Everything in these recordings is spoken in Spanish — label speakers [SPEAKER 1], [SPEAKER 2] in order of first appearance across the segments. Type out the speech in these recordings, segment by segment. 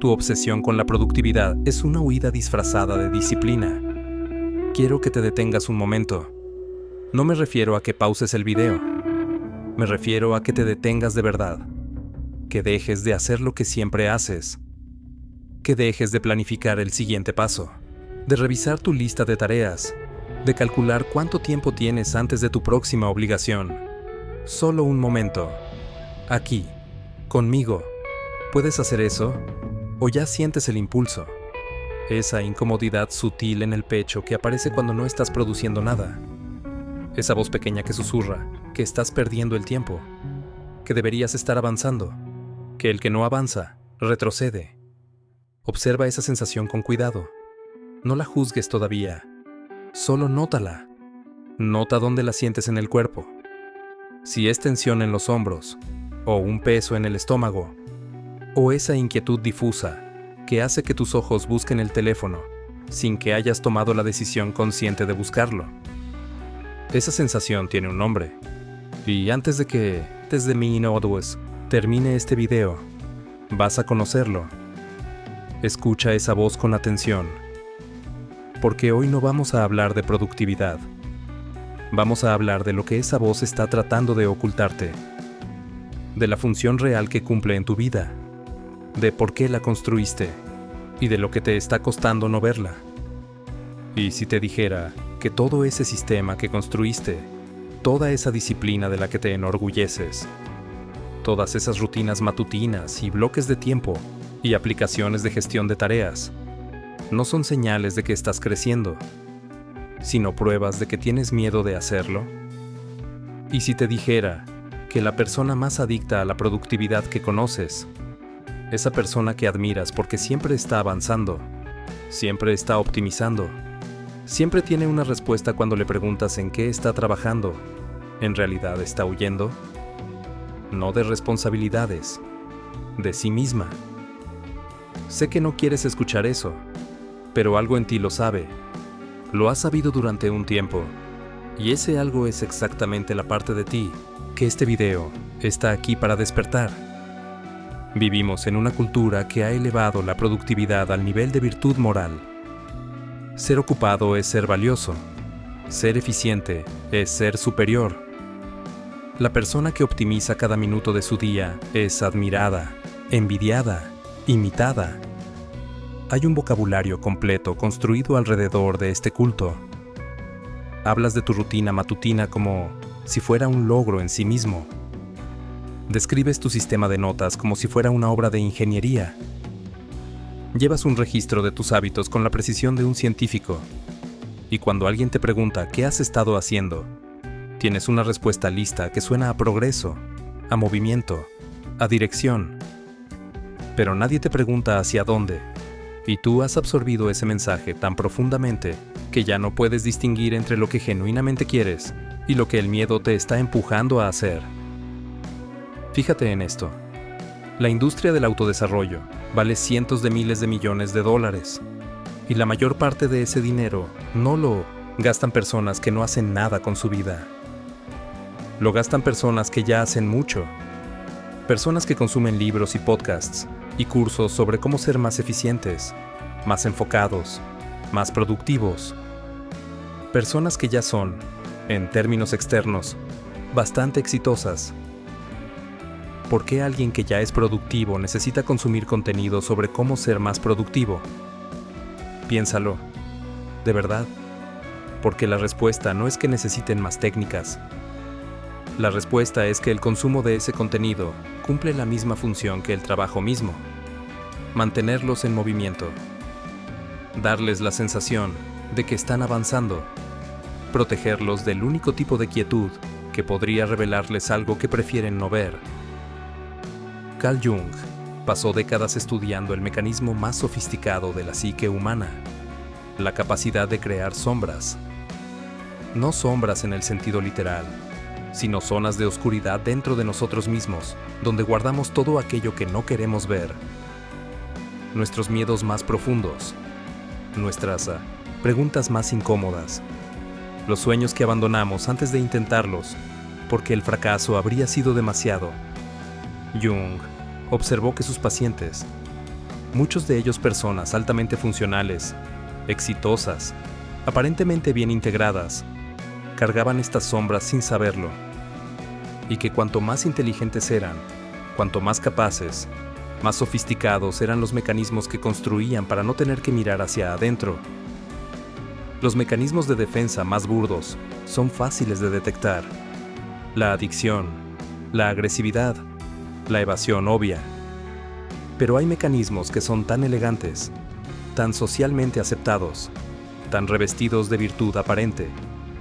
[SPEAKER 1] Tu obsesión con la productividad es una huida disfrazada de disciplina. Quiero que te detengas un momento. No me refiero a que pauses el video. Me refiero a que te detengas de verdad. Que dejes de hacer lo que siempre haces. Que dejes de planificar el siguiente paso. De revisar tu lista de tareas. De calcular cuánto tiempo tienes antes de tu próxima obligación. Solo un momento. Aquí, conmigo. ¿Puedes hacer eso? ¿O ya sientes el impulso? Esa incomodidad sutil en el pecho que aparece cuando no estás produciendo nada. Esa voz pequeña que susurra que estás perdiendo el tiempo. Que deberías estar avanzando. Que el que no avanza, retrocede. Observa esa sensación con cuidado. No la juzgues todavía. Solo nótala. Nota dónde la sientes en el cuerpo. Si es tensión en los hombros, o un peso en el estómago, o esa inquietud difusa que hace que tus ojos busquen el teléfono sin que hayas tomado la decisión consciente de buscarlo. Esa sensación tiene un nombre. Y antes de que, desde mi Inodus, termine este video, vas a conocerlo. Escucha esa voz con atención. Porque hoy no vamos a hablar de productividad. Vamos a hablar de lo que esa voz está tratando de ocultarte. De la función real que cumple en tu vida. De por qué la construiste. Y de lo que te está costando no verla. Y si te dijera que todo ese sistema que construiste, toda esa disciplina de la que te enorgulleces, todas esas rutinas matutinas y bloques de tiempo y aplicaciones de gestión de tareas, no son señales de que estás creciendo, sino pruebas de que tienes miedo de hacerlo. Y si te dijera que la persona más adicta a la productividad que conoces, esa persona que admiras porque siempre está avanzando, siempre está optimizando, siempre tiene una respuesta cuando le preguntas en qué está trabajando, ¿en realidad está huyendo? No de responsabilidades, de sí misma. Sé que no quieres escuchar eso, pero algo en ti lo sabe. Lo has sabido durante un tiempo, y ese algo es exactamente la parte de ti que este video está aquí para despertar. Vivimos en una cultura que ha elevado la productividad al nivel de virtud moral. Ser ocupado es ser valioso. Ser eficiente es ser superior. La persona que optimiza cada minuto de su día es admirada, envidiada, imitada. Hay un vocabulario completo construido alrededor de este culto. Hablas de tu rutina matutina como si fuera un logro en sí mismo. Describes tu sistema de notas como si fuera una obra de ingeniería. Llevas un registro de tus hábitos con la precisión de un científico. Y cuando alguien te pregunta qué has estado haciendo, tienes una respuesta lista que suena a progreso, a movimiento, a dirección. Pero nadie te pregunta hacia dónde. Y tú has absorbido ese mensaje tan profundamente que ya no puedes distinguir entre lo que genuinamente quieres y lo que el miedo te está empujando a hacer. Fíjate en esto. La industria del autodesarrollo vale cientos de miles de millones de dólares. Y la mayor parte de ese dinero no lo gastan personas que no hacen nada con su vida. Lo gastan personas que ya hacen mucho. Personas que consumen libros y podcasts y cursos sobre cómo ser más eficientes, más enfocados, más productivos. Personas que ya son, en términos externos, bastante exitosas. ¿Por qué alguien que ya es productivo necesita consumir contenido sobre cómo ser más productivo? Piénsalo. ¿De verdad? Porque la respuesta no es que necesiten más técnicas. La respuesta es que el consumo de ese contenido cumple la misma función que el trabajo mismo. Mantenerlos en movimiento. Darles la sensación de que están avanzando. Protegerlos del único tipo de quietud que podría revelarles algo que prefieren no ver. Carl Jung pasó décadas estudiando el mecanismo más sofisticado de la psique humana, la capacidad de crear sombras. No sombras en el sentido literal, sino zonas de oscuridad dentro de nosotros mismos, donde guardamos todo aquello que no queremos ver. Nuestros miedos más profundos, nuestras preguntas más incómodas, los sueños que abandonamos antes de intentarlos, porque el fracaso habría sido demasiado. Jung observó que sus pacientes muchos de ellos personas altamente funcionales, exitosas, aparentemente bien integradas, cargaban estas sombras sin saberlo. Y que cuanto más inteligentes eran, cuanto más capaces, más sofisticados eran los mecanismos que construían para no tener que mirar hacia adentro. Los mecanismos de defensa más burdos son fáciles de detectar. La adicción, la agresividad, la evasión obvia. Pero hay mecanismos que son tan elegantes, tan socialmente aceptados, tan revestidos de virtud aparente,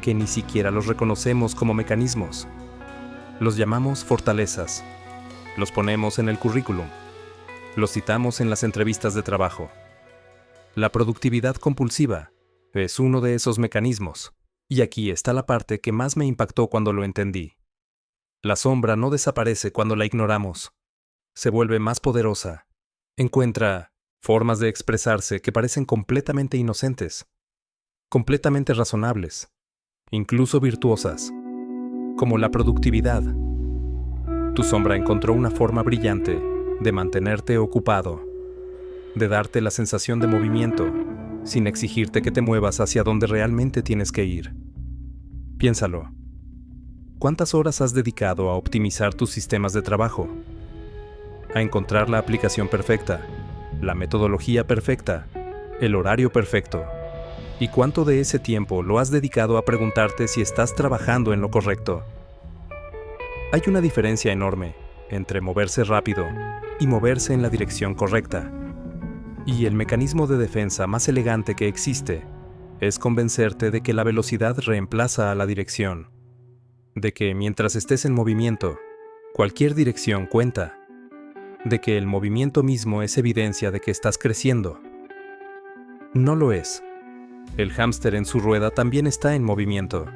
[SPEAKER 1] que ni siquiera los reconocemos como mecanismos. Los llamamos fortalezas. Los ponemos en el currículum. Los citamos en las entrevistas de trabajo. La productividad compulsiva es uno de esos mecanismos. Y aquí está la parte que más me impactó cuando lo entendí. La sombra no desaparece cuando la ignoramos. Se vuelve más poderosa. Encuentra formas de expresarse que parecen completamente inocentes, completamente razonables, incluso virtuosas, como la productividad. Tu sombra encontró una forma brillante de mantenerte ocupado, de darte la sensación de movimiento, sin exigirte que te muevas hacia donde realmente tienes que ir. Piénsalo. ¿Cuántas horas has dedicado a optimizar tus sistemas de trabajo? A encontrar la aplicación perfecta, la metodología perfecta, el horario perfecto. ¿Y cuánto de ese tiempo lo has dedicado a preguntarte si estás trabajando en lo correcto? Hay una diferencia enorme entre moverse rápido y moverse en la dirección correcta. Y el mecanismo de defensa más elegante que existe es convencerte de que la velocidad reemplaza a la dirección, de que mientras estés en movimiento, cualquier dirección cuenta, de que el movimiento mismo es evidencia de que estás creciendo. No lo es. El hámster en su rueda también está en movimiento.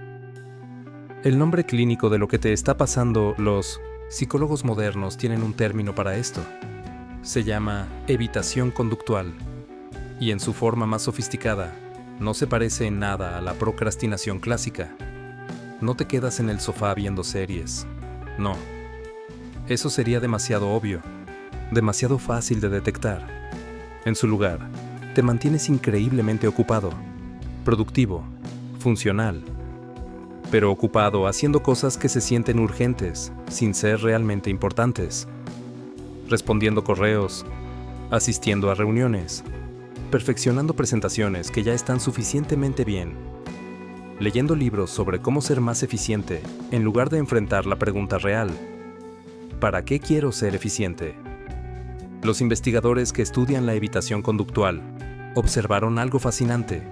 [SPEAKER 1] El nombre clínico de lo que te está pasando, los psicólogos modernos tienen un término para esto. Se llama evitación conductual, y en su forma más sofisticada, no se parece en nada a la procrastinación clásica. No te quedas en el sofá viendo series. No. Eso sería demasiado obvio, demasiado fácil de detectar. En su lugar, te mantienes increíblemente ocupado, productivo, funcional, pero ocupado haciendo cosas que se sienten urgentes, sin ser realmente importantes. Respondiendo correos, asistiendo a reuniones, perfeccionando presentaciones que ya están suficientemente bien, leyendo libros sobre cómo ser más eficiente en lugar de enfrentar la pregunta real: ¿para qué quiero ser eficiente? Los investigadores que estudian la evitación conductual observaron algo fascinante.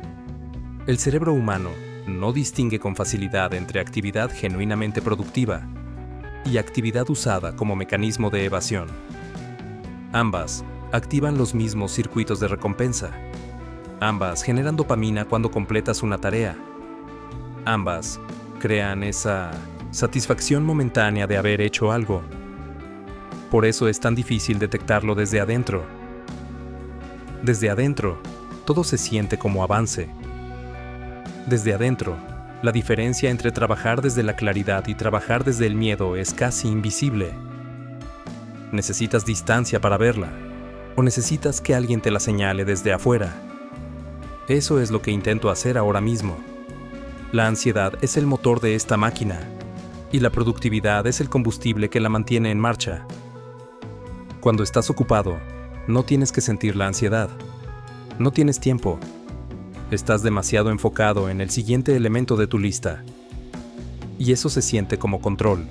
[SPEAKER 1] El cerebro humano no distingue con facilidad entre actividad genuinamente productiva y actividad usada como mecanismo de evasión. Ambas activan los mismos circuitos de recompensa. Ambas generan dopamina cuando completas una tarea. Ambas crean esa satisfacción momentánea de haber hecho algo. Por eso es tan difícil detectarlo desde adentro. Desde adentro, todo se siente como avance. Desde adentro, la diferencia entre trabajar desde la claridad y trabajar desde el miedo es casi invisible. ¿Necesitas distancia para verla? ¿O necesitas que alguien te la señale desde afuera? Eso es lo que intento hacer ahora mismo. La ansiedad es el motor de esta máquina, y la productividad es el combustible que la mantiene en marcha. Cuando estás ocupado, no tienes que sentir la ansiedad. No tienes tiempo. Estás demasiado enfocado en el siguiente elemento de tu lista. Y eso se siente como control.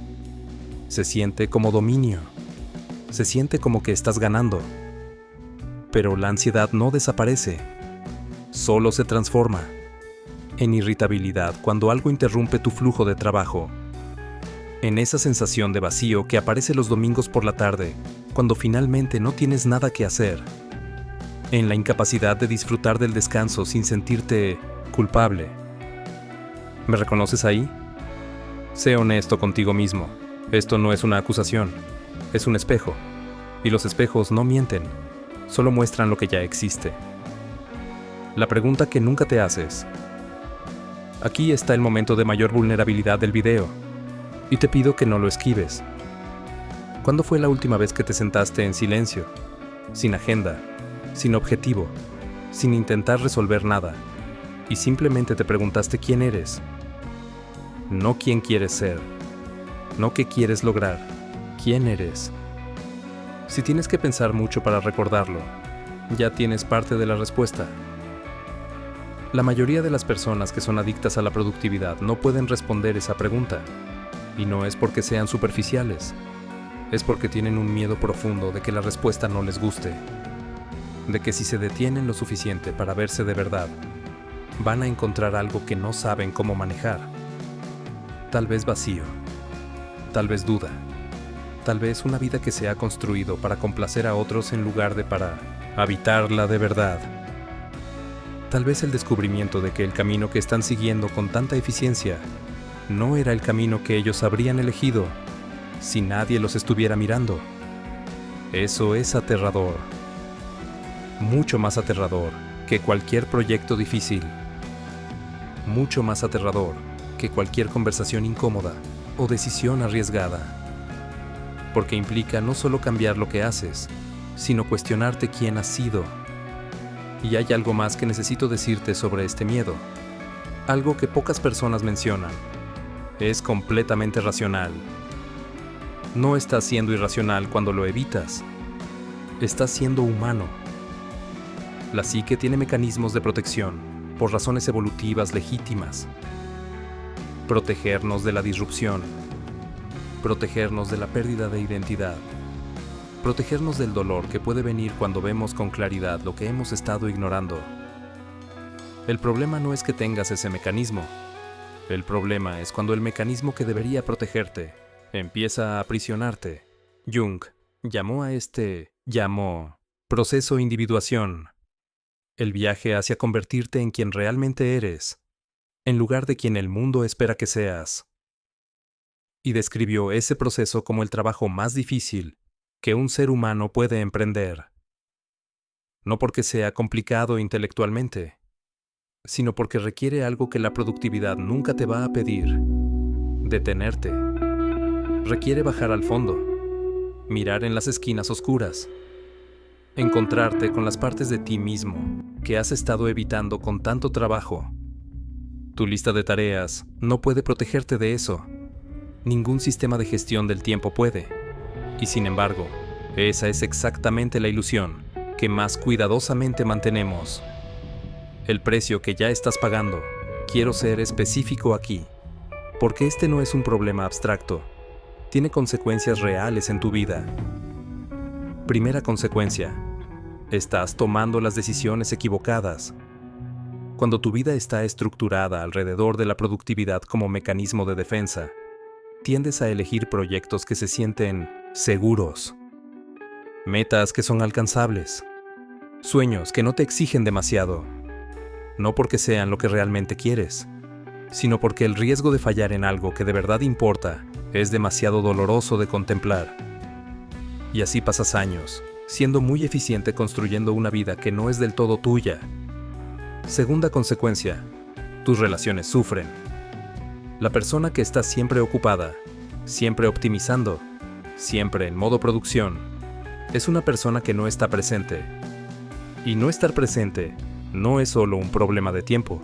[SPEAKER 1] Se siente como dominio. Se siente como que estás ganando. Pero la ansiedad no desaparece. Solo se transforma en irritabilidad cuando algo interrumpe tu flujo de trabajo. En esa sensación de vacío que aparece los domingos por la tarde, cuando finalmente no tienes nada que hacer. En la incapacidad de disfrutar del descanso sin sentirte culpable. ¿Me reconoces ahí? Sé honesto contigo mismo. Esto no es una acusación, es un espejo. Y los espejos no mienten, solo muestran lo que ya existe. La pregunta que nunca te haces. Aquí está el momento de mayor vulnerabilidad del video, y te pido que no lo esquives. ¿Cuándo fue la última vez que te sentaste en silencio, sin agenda, sin objetivo, sin intentar resolver nada, y simplemente te preguntaste quién eres. No quién quieres ser, no qué quieres lograr, quién eres. Si tienes que pensar mucho para recordarlo, ya tienes parte de la respuesta. La mayoría de las personas que son adictas a la productividad no pueden responder esa pregunta, y no es porque sean superficiales, es porque tienen un miedo profundo de que la respuesta no les guste, de que si se detienen lo suficiente para verse de verdad, van a encontrar algo que no saben cómo manejar. Tal vez vacío, tal vez duda, tal vez una vida que se ha construido para complacer a otros en lugar de para habitarla de verdad. Tal vez el descubrimiento de que el camino que están siguiendo con tanta eficiencia no era el camino que ellos habrían elegido si nadie los estuviera mirando. Eso es aterrador. Mucho más aterrador que cualquier proyecto difícil. Mucho más aterrador que cualquier conversación incómoda o decisión arriesgada. Porque implica no solo cambiar lo que haces, sino cuestionarte quién has sido. Y hay algo más que necesito decirte sobre este miedo. Algo que pocas personas mencionan. Es completamente racional. No estás siendo irracional cuando lo evitas. Estás siendo humano. La psique tiene mecanismos de protección por razones evolutivas legítimas. Protegernos de la disrupción. Protegernos de la pérdida de identidad. Protegernos del dolor que puede venir cuando vemos con claridad lo que hemos estado ignorando. El problema no es que tengas ese mecanismo. El problema es cuando el mecanismo que debería protegerte empieza a aprisionarte. Jung llamó proceso individuación. El viaje hacia convertirte en quien realmente eres, en lugar de quien el mundo espera que seas. Y describió ese proceso como el trabajo más difícil que un ser humano puede emprender. No porque sea complicado intelectualmente, sino porque requiere algo que la productividad nunca te va a pedir: detenerte. Requiere bajar al fondo, mirar en las esquinas oscuras, encontrarte con las partes de ti mismo que has estado evitando con tanto trabajo. Tu lista de tareas no puede protegerte de eso. Ningún sistema de gestión del tiempo puede. Y sin embargo, esa es exactamente la ilusión que más cuidadosamente mantenemos. El precio que ya estás pagando, quiero ser específico aquí, porque este no es un problema abstracto. Tiene consecuencias reales en tu vida. Primera consecuencia: estás tomando las decisiones equivocadas. Cuando tu vida está estructurada alrededor de la productividad como mecanismo de defensa, tiendes a elegir proyectos que se sienten seguros, metas que son alcanzables, sueños que no te exigen demasiado, no porque sean lo que realmente quieres, sino porque el riesgo de fallar en algo que de verdad importa es demasiado doloroso de contemplar. Y así pasas años, siendo muy eficiente construyendo una vida que no es del todo tuya. Segunda consecuencia: tus relaciones sufren. La persona que está siempre ocupada, siempre optimizando, siempre en modo producción, es una persona que no está presente. Y no estar presente no es solo un problema de tiempo,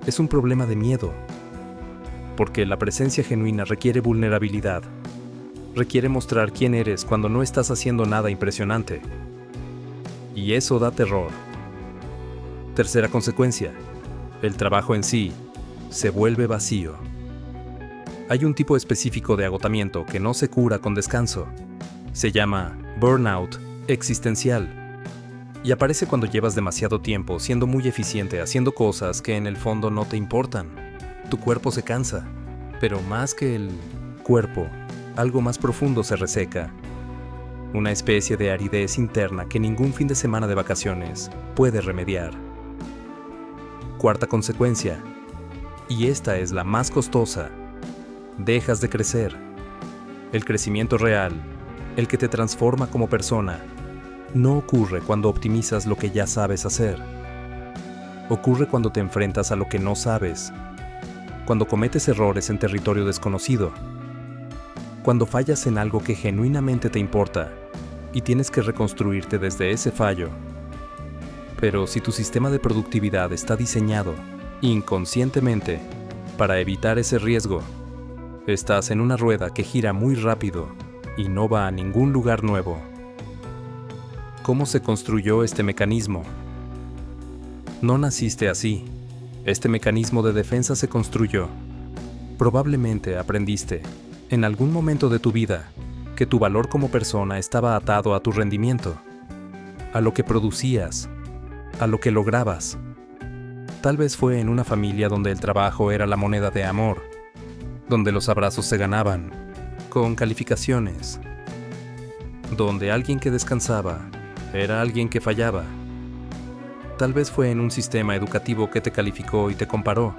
[SPEAKER 1] es un problema de miedo. Porque la presencia genuina requiere vulnerabilidad. Requiere mostrar quién eres cuando no estás haciendo nada impresionante. Y eso da terror. Tercera consecuencia: el trabajo en sí se vuelve vacío. Hay un tipo específico de agotamiento que no se cura con descanso. Se llama burnout existencial. Y aparece cuando llevas demasiado tiempo siendo muy eficiente haciendo cosas que en el fondo no te importan. Tu cuerpo se cansa, pero más que el cuerpo, algo más profundo se reseca. Una especie de aridez interna que ningún fin de semana de vacaciones puede remediar. Cuarta consecuencia, y esta es la más costosa: dejas de crecer. El crecimiento real, el que te transforma como persona, no ocurre cuando optimizas lo que ya sabes hacer. Ocurre cuando te enfrentas a lo que no sabes, cuando cometes errores en territorio desconocido, cuando fallas en algo que genuinamente te importa y tienes que reconstruirte desde ese fallo Pero si tu sistema de productividad está diseñado inconscientemente para evitar ese riesgo, estás en una rueda que gira muy rápido y no va a ningún lugar nuevo. ¿Cómo se construyó este mecanismo? No naciste así. Este mecanismo de defensa se construyó. Probablemente aprendiste, en algún momento de tu vida, que tu valor como persona estaba atado a tu rendimiento, a lo que producías, a lo que lograbas. Tal vez fue en una familia donde el trabajo era la moneda de amor, donde los abrazos se ganaban, con calificaciones, donde alguien que descansaba era alguien que fallaba. Tal vez fue en un sistema educativo que te calificó y te comparó,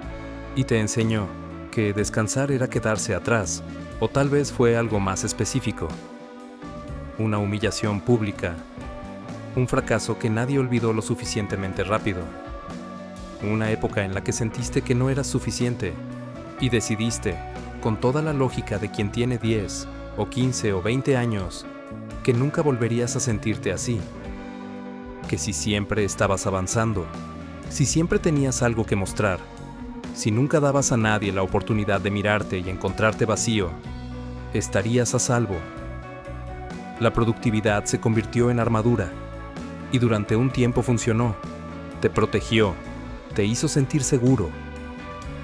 [SPEAKER 1] y te enseñó que descansar era quedarse atrás, o tal vez fue algo más específico. Una humillación pública, un fracaso que nadie olvidó lo suficientemente rápido, una época en la que sentiste que no eras suficiente y decidiste, con toda la lógica de quien tiene 10 o 15 o 20 años, que nunca volverías a sentirte así, que si siempre estabas avanzando, si siempre tenías algo que mostrar, si nunca dabas a nadie la oportunidad de mirarte y encontrarte vacío, estarías a salvo. La productividad se convirtió en armadura y durante un tiempo funcionó, te protegió, te hizo sentir seguro,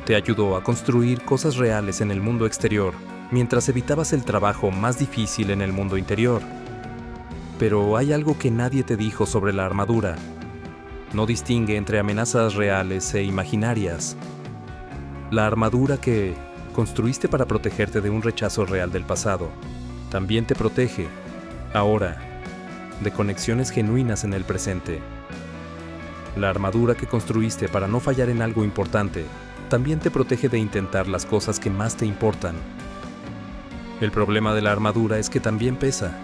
[SPEAKER 1] te ayudó a construir cosas reales en el mundo exterior mientras evitabas el trabajo más difícil en el mundo interior. Pero hay algo que nadie te dijo sobre la armadura. No distingue entre amenazas reales e imaginarias. La armadura que construiste para protegerte de un rechazo real del pasado también te protege, ahora, de conexiones genuinas en el presente. La armadura que construiste para no fallar en algo importante también te protege de intentar las cosas que más te importan. El problema de la armadura es que también pesa,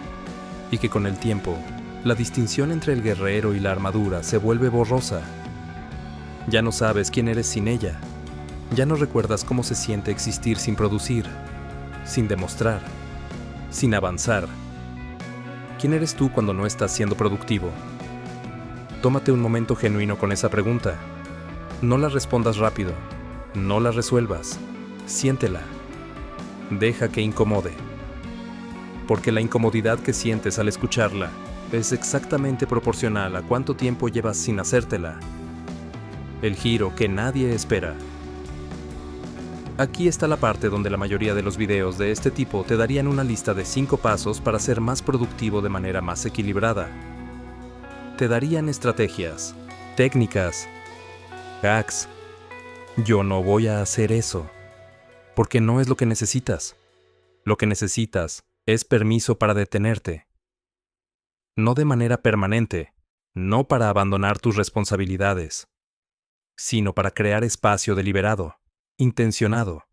[SPEAKER 1] y que con el tiempo, la distinción entre el guerrero y la armadura se vuelve borrosa. Ya no sabes quién eres sin ella. Ya no recuerdas cómo se siente existir sin producir, sin demostrar, sin avanzar. ¿Quién eres tú cuando no estás siendo productivo? Tómate un momento genuino con esa pregunta. No la respondas rápido. No la resuelvas. Siéntela. Deja que incomode. Porque la incomodidad que sientes al escucharla es exactamente proporcional a cuánto tiempo llevas sin hacértela. El giro que nadie espera. Aquí está la parte donde la mayoría de los videos de este tipo te darían una lista de 5 pasos para ser más productivo de manera más equilibrada. Te darían estrategias, técnicas, hacks. Yo no voy a hacer eso, porque no es lo que necesitas. Lo que necesitas es permiso para detenerte. No de manera permanente, no para abandonar tus responsabilidades, sino para crear espacio deliberado, intencionado,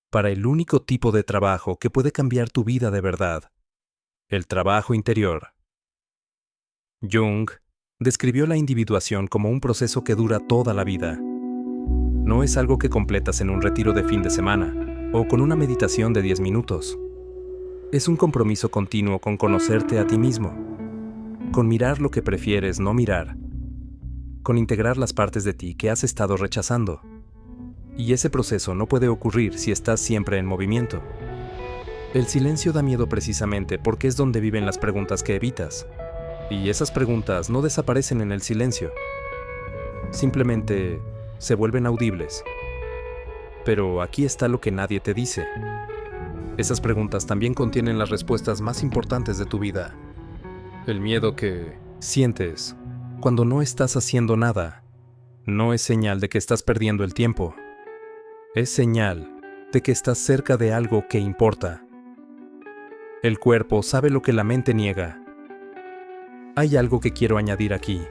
[SPEAKER 1] para el único tipo de trabajo que puede cambiar tu vida de verdad, el trabajo interior. Jung describió la individuación como un proceso que dura toda la vida. No es algo que completas en un retiro de fin de semana o con una meditación de 10 minutos. Es un compromiso continuo con conocerte a ti mismo, con mirar lo que prefieres no mirar, con integrar las partes de ti que has estado rechazando. Y ese proceso no puede ocurrir si estás siempre en movimiento. El silencio da miedo precisamente porque es donde viven las preguntas que evitas. Y esas preguntas no desaparecen en el silencio. Simplemente se vuelven audibles. Pero aquí está lo que nadie te dice. Esas preguntas también contienen las respuestas más importantes de tu vida. El miedo que sientes cuando no estás haciendo nada no es señal de que estás perdiendo el tiempo. Es señal de que estás cerca de algo que importa. El cuerpo sabe lo que la mente niega. Hay algo que quiero añadir aquí.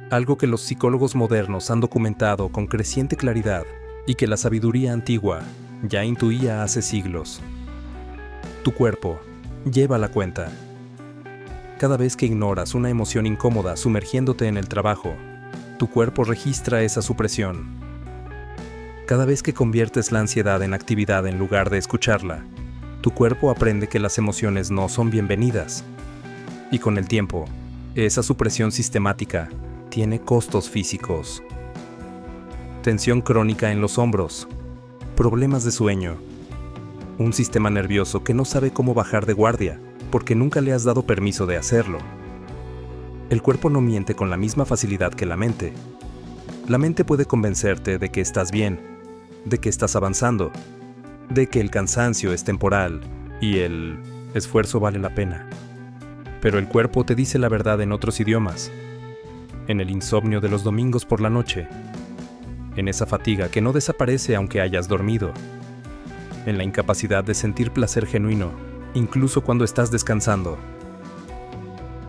[SPEAKER 1] Algo que los psicólogos modernos han documentado con creciente claridad y que la sabiduría antigua ya intuía hace siglos. Tu cuerpo lleva la cuenta. Cada vez que ignoras una emoción incómoda sumergiéndote en el trabajo, tu cuerpo registra esa supresión. Cada vez que conviertes la ansiedad en actividad en lugar de escucharla, tu cuerpo aprende que las emociones no son bienvenidas. Y con el tiempo, esa supresión sistemática tiene costos físicos. Tensión crónica en los hombros, problemas de sueño, un sistema nervioso que no sabe cómo bajar de guardia porque nunca le has dado permiso de hacerlo. El cuerpo no miente con la misma facilidad que la mente. La mente puede convencerte de que estás bien, de que estás avanzando, de que el cansancio es temporal y el esfuerzo vale la pena. Pero el cuerpo te dice la verdad en otros idiomas, en el insomnio de los domingos por la noche, en esa fatiga que no desaparece aunque hayas dormido, en la incapacidad de sentir placer genuino, incluso cuando estás descansando.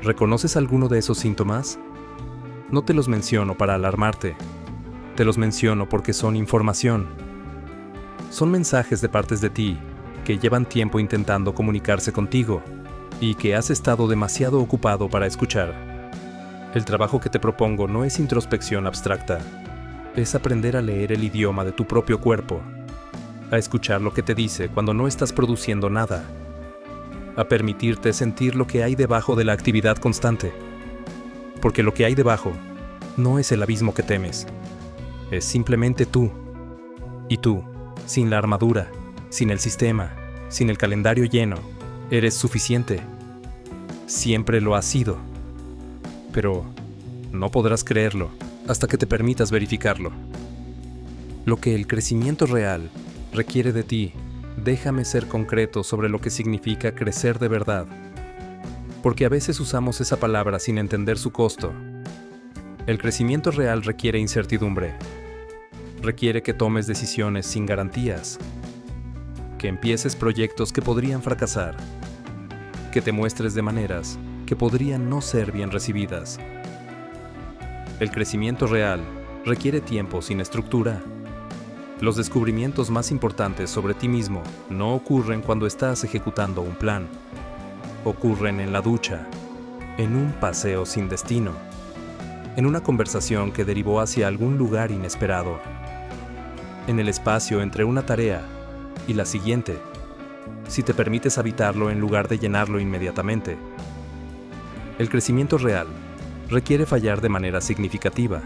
[SPEAKER 1] ¿Reconoces alguno de esos síntomas? No te los menciono para alarmarte, te los menciono porque son información. Son mensajes de partes de ti que llevan tiempo intentando comunicarse contigo y que has estado demasiado ocupado para escuchar. El trabajo que te propongo no es introspección abstracta, es aprender a leer el idioma de tu propio cuerpo, a escuchar lo que te dice cuando no estás produciendo nada, a permitirte sentir lo que hay debajo de la actividad constante. Porque lo que hay debajo no es el abismo que temes, es simplemente tú. Y tú, sin la armadura, sin el sistema, sin el calendario lleno, eres suficiente. Siempre lo has sido. Pero no podrás creerlo hasta que te permitas verificarlo. Lo que el crecimiento real requiere de ti, déjame ser concreto sobre lo que significa crecer de verdad. Porque a veces usamos esa palabra sin entender su costo. El crecimiento real requiere incertidumbre. Requiere que tomes decisiones sin garantías. Que empieces proyectos que podrían fracasar. Que te muestres de maneras que podrían no ser bien recibidas. El crecimiento real requiere tiempo sin estructura. Los descubrimientos más importantes sobre ti mismo no ocurren cuando estás ejecutando un plan. Ocurren en la ducha, en un paseo sin destino, en una conversación que derivó hacia algún lugar inesperado, en el espacio entre una tarea y la siguiente, si te permites habitarlo en lugar de llenarlo inmediatamente. El crecimiento real requiere fallar de manera significativa,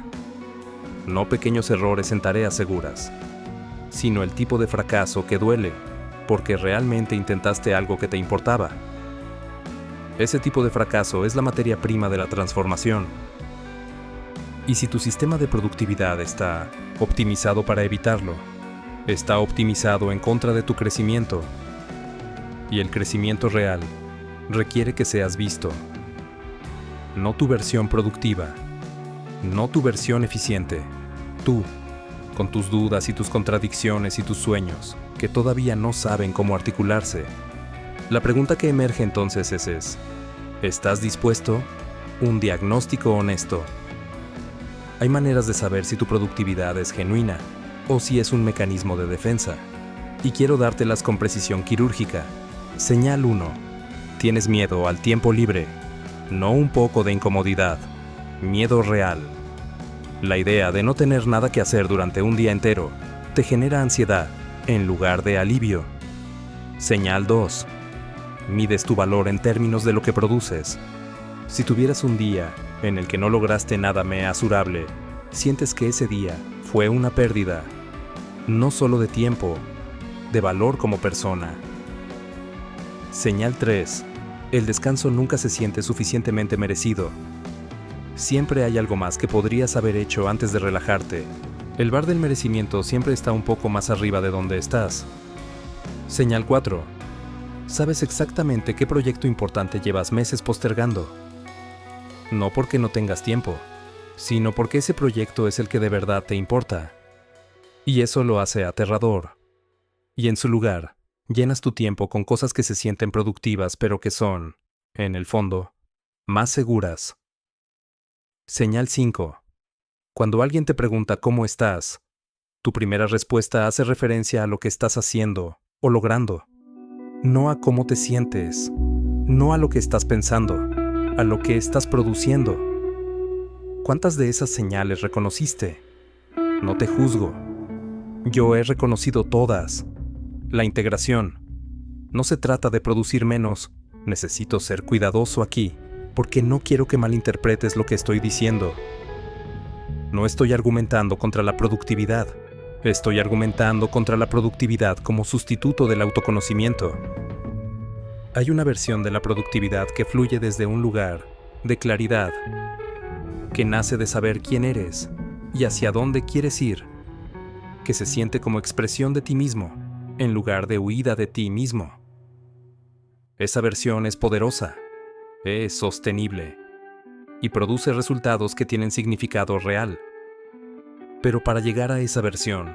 [SPEAKER 1] no pequeños errores en tareas seguras, sino el tipo de fracaso que duele porque realmente intentaste algo que te importaba. Ese tipo de fracaso es la materia prima de la transformación. Y si tu sistema de productividad está optimizado para evitarlo, está optimizado en contra de tu crecimiento. Y el crecimiento real requiere que seas visto. No tu versión productiva, no tu versión eficiente, tú, con tus dudas y tus contradicciones y tus sueños, que todavía no saben cómo articularse. La pregunta que emerge entonces es, ¿estás dispuesto? Un diagnóstico honesto. Hay maneras de saber si tu productividad es genuina o si es un mecanismo de defensa. Y quiero dártelas con precisión quirúrgica. Señal 1. Tienes miedo al tiempo libre. No un poco de incomodidad. Miedo real. La idea de no tener nada que hacer durante un día entero te genera ansiedad en lugar de alivio. Señal 2. Mides tu valor en términos de lo que produces. Si tuvieras un día en el que no lograste nada measurable, sientes que ese día fue una pérdida, no solo de tiempo, de valor como persona. Señal 3. El descanso nunca se siente suficientemente merecido. Siempre hay algo más que podrías haber hecho antes de relajarte. El bar del merecimiento siempre está un poco más arriba de donde estás. Señal 4. Sabes exactamente qué proyecto importante llevas meses postergando. No porque no tengas tiempo, sino porque ese proyecto es el que de verdad te importa. Y eso lo hace aterrador. Y en su lugar, llenas tu tiempo con cosas que se sienten productivas pero que son, en el fondo, más seguras. Señal 5. Cuando alguien te pregunta cómo estás, tu primera respuesta hace referencia a lo que estás haciendo o logrando. No a cómo te sientes, no a lo que estás pensando, a lo que estás produciendo. ¿Cuántas de esas señales reconociste? No te juzgo. Yo he reconocido todas. La integración. No se trata de producir menos. Necesito ser cuidadoso aquí, porque no quiero que malinterpretes lo que estoy diciendo. No estoy argumentando contra la productividad. Estoy argumentando contra la productividad como sustituto del autoconocimiento. Hay una versión de la productividad que fluye desde un lugar de claridad, que nace de saber quién eres y hacia dónde quieres ir, que se siente como expresión de ti mismo, en lugar de huida de ti mismo. Esa versión es poderosa, es sostenible y produce resultados que tienen significado real. Pero para llegar a esa versión,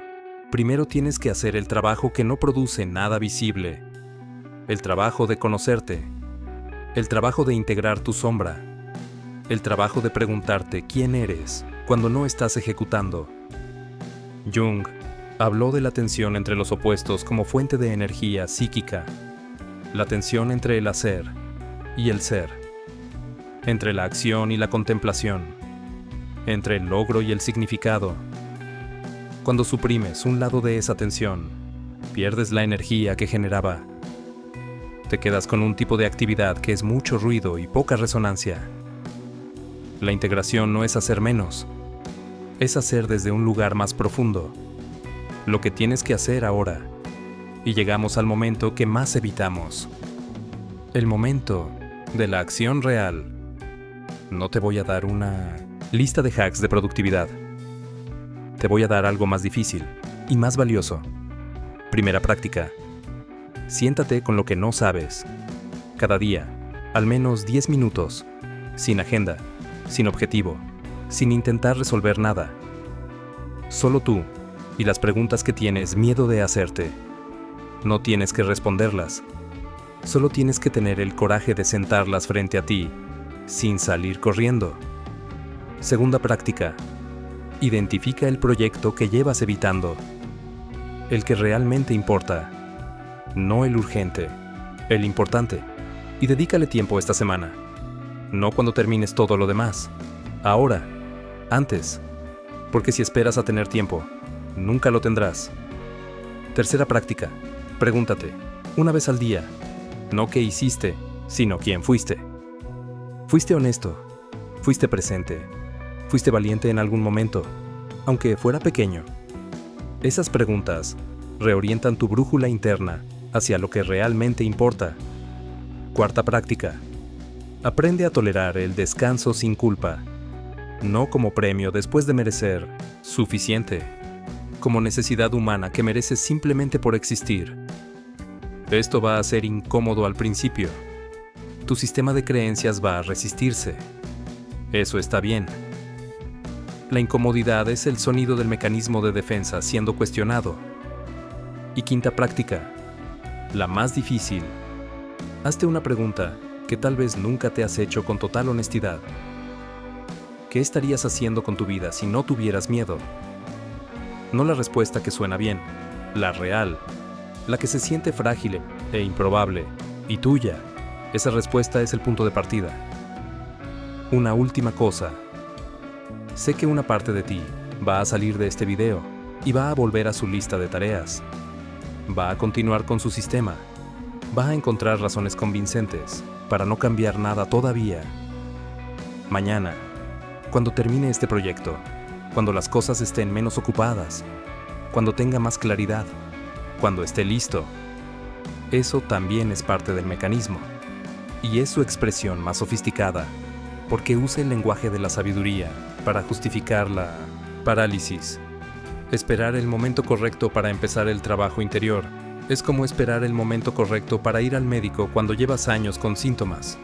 [SPEAKER 1] primero tienes que hacer el trabajo que no produce nada visible, el trabajo de conocerte, el trabajo de integrar tu sombra, el trabajo de preguntarte quién eres cuando no estás ejecutando. Jung habló de la tensión entre los opuestos como fuente de energía psíquica, la tensión entre el hacer y el ser, entre la acción y la contemplación, entre el logro y el significado. Cuando suprimes un lado de esa tensión, pierdes la energía que generaba. Te quedas con un tipo de actividad que es mucho ruido y poca resonancia. La integración no es hacer menos, es hacer desde un lugar más profundo, lo que tienes que hacer ahora. Y llegamos al momento que más evitamos, el momento de la acción real. No te voy a dar una lista de hacks de productividad. Te voy a dar algo más difícil y más valioso. Primera práctica. Siéntate con lo que no sabes. Cada día, al menos 10 minutos, sin agenda, sin objetivo, sin intentar resolver nada. Solo tú y las preguntas que tienes miedo de hacerte. No tienes que responderlas. Solo tienes que tener el coraje de sentarlas frente a ti, sin salir corriendo. Segunda práctica. Identifica el proyecto que llevas evitando. El que realmente importa. No el urgente, el importante. Y dedícale tiempo esta semana. No cuando termines todo lo demás. Ahora, antes. Porque si esperas a tener tiempo, nunca lo tendrás. Tercera práctica. Pregúntate, una vez al día, no qué hiciste, sino quién fuiste. ¿Fuiste honesto? ¿Fuiste presente? ¿Fuiste valiente en algún momento, aunque fuera pequeño? Esas preguntas reorientan tu brújula interna hacia lo que realmente importa. Cuarta práctica. Aprende a tolerar el descanso sin culpa, no como premio después de merecer suficiente, como necesidad humana que mereces simplemente por existir. Esto va a ser incómodo al principio. Tu sistema de creencias va a resistirse. Eso está bien. La incomodidad es el sonido del mecanismo de defensa siendo cuestionado. Y quinta práctica, la más difícil. Hazte una pregunta que tal vez nunca te has hecho con total honestidad. ¿Qué estarías haciendo con tu vida si no tuvieras miedo? No la respuesta que suena bien, la real, la que se siente frágil e improbable, y tuya. Esa respuesta es el punto de partida. Una última cosa. Sé que una parte de ti va a salir de este video y va a volver a su lista de tareas. Va a continuar con su sistema. Va a encontrar razones convincentes para no cambiar nada todavía. Mañana, cuando termine este proyecto, cuando las cosas estén menos ocupadas, cuando tenga más claridad, cuando esté listo. Eso también es parte del mecanismo, y es su expresión más sofisticada, porque usa el lenguaje de la sabiduría para justificar la parálisis. Esperar el momento correcto para empezar el trabajo interior es como esperar el momento correcto para ir al médico cuando llevas años con síntomas.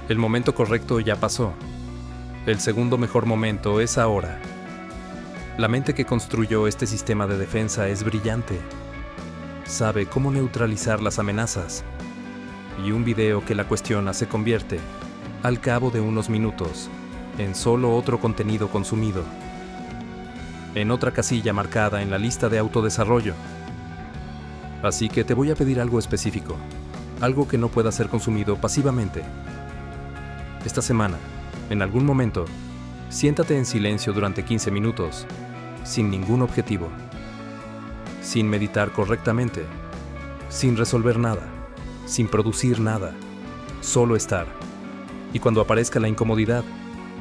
[SPEAKER 1] El momento correcto ya pasó. El segundo mejor momento es ahora. La mente que construyó este sistema de defensa es brillante. Sabe cómo neutralizar las amenazas. Y un video que la cuestiona se convierte, al cabo de unos minutos, en solo otro contenido consumido. En otra casilla marcada en la lista de autodesarrollo. Así que te voy a pedir algo específico, algo que no pueda ser consumido pasivamente. Esta semana, en algún momento, siéntate en silencio durante 15 minutos, sin ningún objetivo, sin meditar correctamente, sin resolver nada, sin producir nada, solo estar. Y cuando aparezca la incomodidad,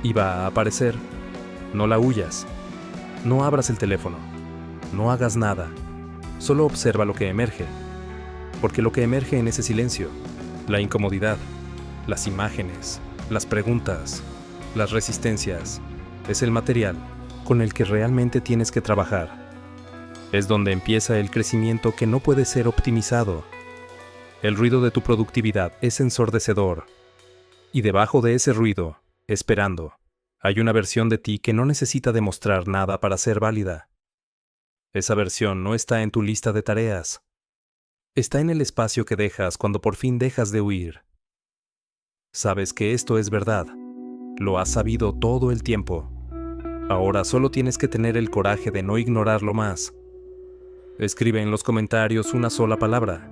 [SPEAKER 1] y va a aparecer, No la huyas. No abras el teléfono. No hagas nada. Solo observa lo que emerge. Porque lo que emerge en ese silencio, la incomodidad, las imágenes, las preguntas, las resistencias, es el material con el que realmente tienes que trabajar. Es donde empieza el crecimiento que no puede ser optimizado. El ruido de tu productividad es ensordecedor. Y debajo de ese ruido, esperando, hay una versión de ti que no necesita demostrar nada para ser válida. Esa versión no está en tu lista de tareas. Está en el espacio que dejas cuando por fin dejas de huir. Sabes que esto es verdad. Lo has sabido todo el tiempo. Ahora solo tienes que tener el coraje de no ignorarlo más. Escribe en los comentarios una sola palabra.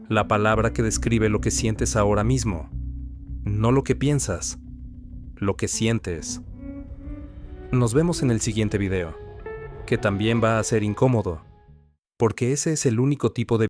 [SPEAKER 1] La palabra que describe lo que sientes ahora mismo. No lo que piensas. Lo que sientes. Nos vemos en el siguiente video, que también va a ser incómodo, porque ese es el único tipo de